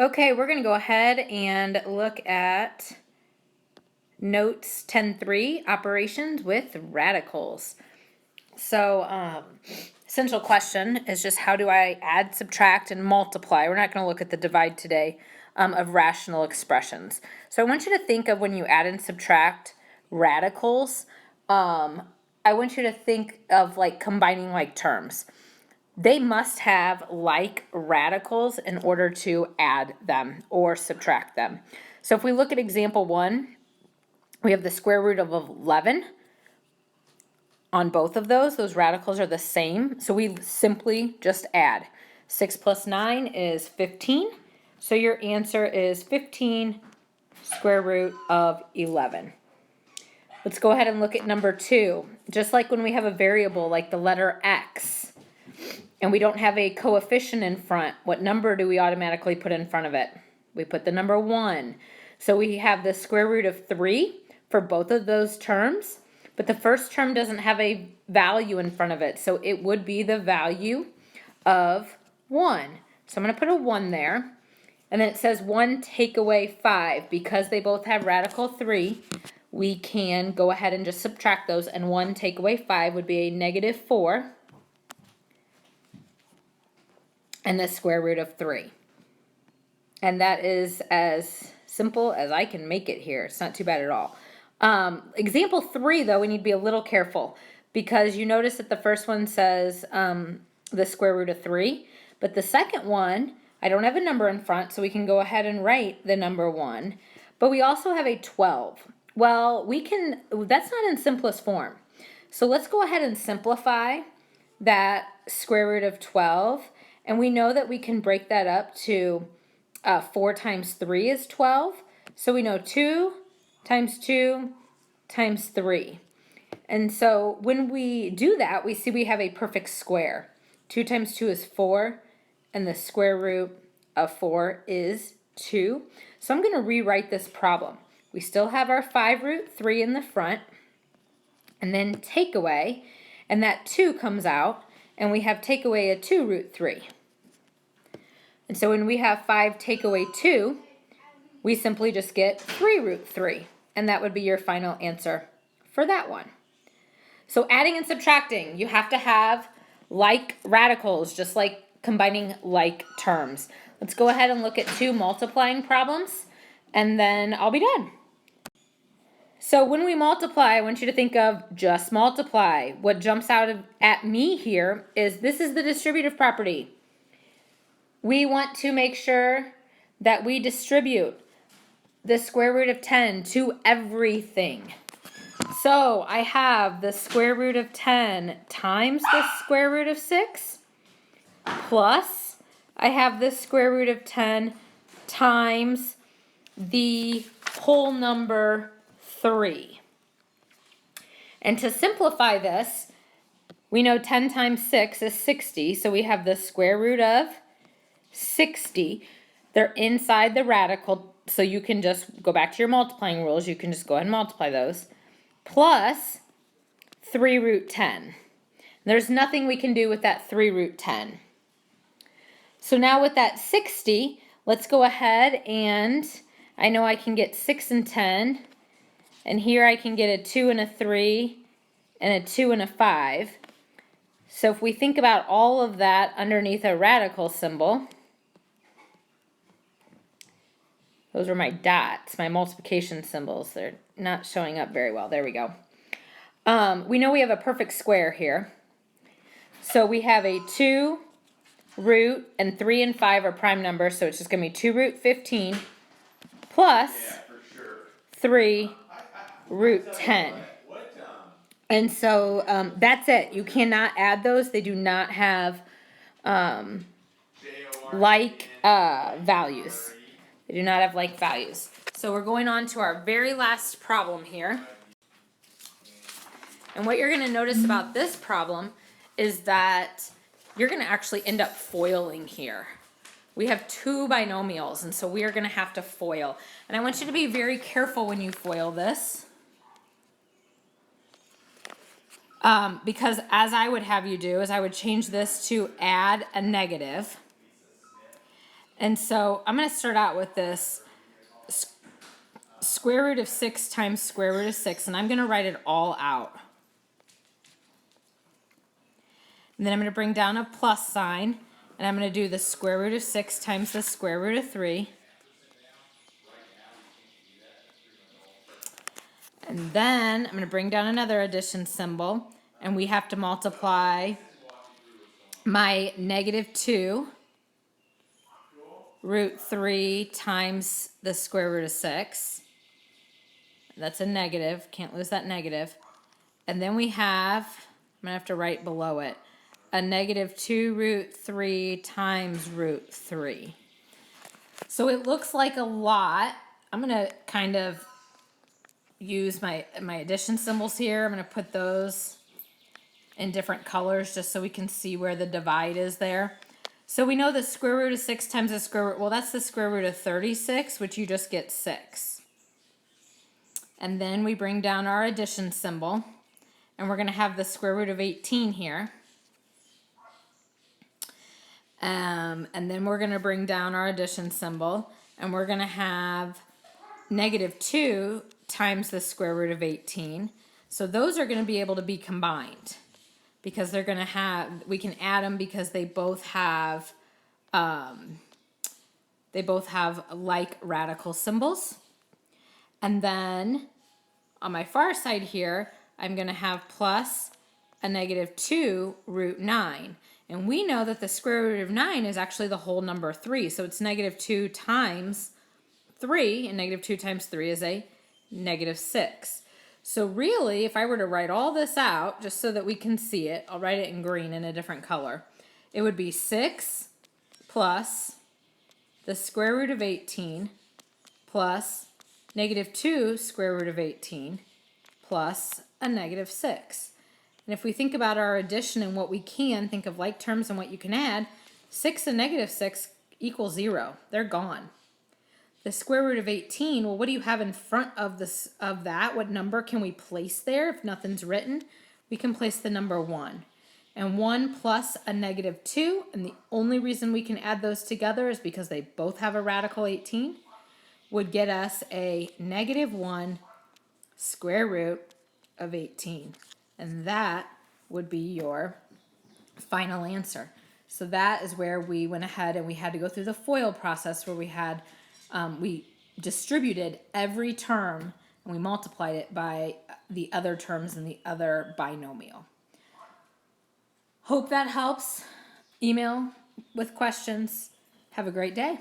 Okay, we're going to go ahead and look at notes 10.3, operations with radicals. So, essential question is just how do I add, subtract, and multiply? We're not going to look at the divide today of rational expressions. So I want you to think of when you add and subtract radicals, I want you to think of like combining like terms. They must have like radicals in order to add them or subtract them. So if we look at example 1, we have the square root of 11. On both of those radicals are the same. So we simply just add. 6 plus 9 is 15. So your answer is 15 square root of 11. Let's go ahead and look at number 2. Just like when we have a variable like the letter x, and we don't have a coefficient in front, what number do we automatically put in front of it? We put the number 1. So we have the square root of 3 for both of those terms, but the first term doesn't have a value in front of it, so it would be the value of 1. So I'm going to put a 1 there, and then it says 1 take away 5. Because they both have radical 3, we can go ahead and just subtract those, and 1 take away 5 would be a negative 4. And the square root of 3. And that is as simple as I can make it here. It's not too bad at all. Example 3, though, we need to be a little careful because you notice that the first one says the square root of 3, but the second one, I don't have a number in front, so we can go ahead and write the number 1. But we also have a 12. Well, that's not in simplest form. So let's go ahead and simplify that square root of 12. And we know that we can break that up to 4 times 3 is 12. So we know 2 times 2 times 3. And so when we do that, we see we have a perfect square. 2 times 2 is 4, and the square root of 4 is 2. So I'm going to rewrite this problem. We still have our 5 root 3 in the front, and then take away, and that 2 comes out, and we have take away a 2 root 3. And so when we have 5 take away 2, we simply just get 3 root 3. And that would be your final answer for that one. So adding and subtracting, you have to have like radicals, just like combining like terms. Let's go ahead and look at 2 multiplying problems, and then I'll be done. So when we multiply, I want you to think of just multiply. What jumps out at me here is this is the distributive property. We want to make sure that we distribute the square root of 10 to everything. So I have the square root of 10 times the square root of 6, plus I have the square root of 10 times the whole number 3. And to simplify this, we know 10 times 6 is 60, so we have the square root of 60. They're inside the radical, so you can just go back to your multiplying rules. You can just go ahead and multiply those. Plus 3 root 10. There's nothing we can do with that 3 root 10. So now with that 60, let's go ahead and I know I can get 6 and 10. And here I can get a 2 and a 3 and a 2 and a 5. So if we think about all of that underneath a radical symbol, those are my dots, my multiplication symbols. They're not showing up very well. There we go. We know we have a perfect square here. So we have a 2 root, and 3 and 5 are prime numbers, so it's just going to be 2 root 15 plus 3 root 10. And so that's it. You cannot add those. They do not have like values. They do not have like values. So we're going on to our very last problem here. And what you're going to notice about this problem is that you're going to actually end up foiling here. We have 2 binomials, and so we are going to have to FOIL. And I want you to be very careful when you FOIL this. Because as I would have you do is I would change this to add a negative. And so I'm going to start out with this square root of 6 times square root of 6, and I'm going to write it all out. And then I'm going to bring down a plus sign, and I'm going to do the square root of 6 times the square root of 3. And then I'm going to bring down another addition symbol, and we have to multiply my negative 2 root 3 times the square root of 6. That's a negative. Can't lose that negative. And then we have, I'm going to have to write below it, a negative 2 root 3 times root 3. So it looks like a lot. I'm going to kind of use my addition symbols here. I'm going to put those in different colors just so we can see where the divide is there. So we know the square root of 6 times the square root, well, that's the square root of 36, which you just get 6. And then we bring down our addition symbol, and we're going to have the square root of 18 here. And then we're going to bring down our addition symbol, and we're going to have negative 2 times the square root of 18. So those are going to be able to be combined because they're going to have, we can add them because they both have like radical symbols. And then on my far side here, I'm going to have plus a negative 2 root 9. And we know that the square root of 9 is actually the whole number 3. So it's negative 2 times 3, and negative 2 times 3 is a negative 6. So really, if I were to write all this out, just so that we can see it, I'll write it in green in a different color. It would be 6 plus the square root of 18 plus negative 2 square root of 18 plus a negative 6. And if we think about our addition and what we can, think of like terms and what you can add, 6 and negative 6 equals 0. They're gone. The square root of 18, well, what do you have in front of this of that? What number can we place there if nothing's written? We can place the number 1. And 1 plus a negative 2, and the only reason we can add those together is because they both have a radical 18, would get us a negative 1 square root of 18. And that would be your final answer. So that is where we went ahead and we had to go through the FOIL process where we had we distributed every term and we multiplied it by the other terms in the other binomial. Hope that helps. Email with questions. Have a great day.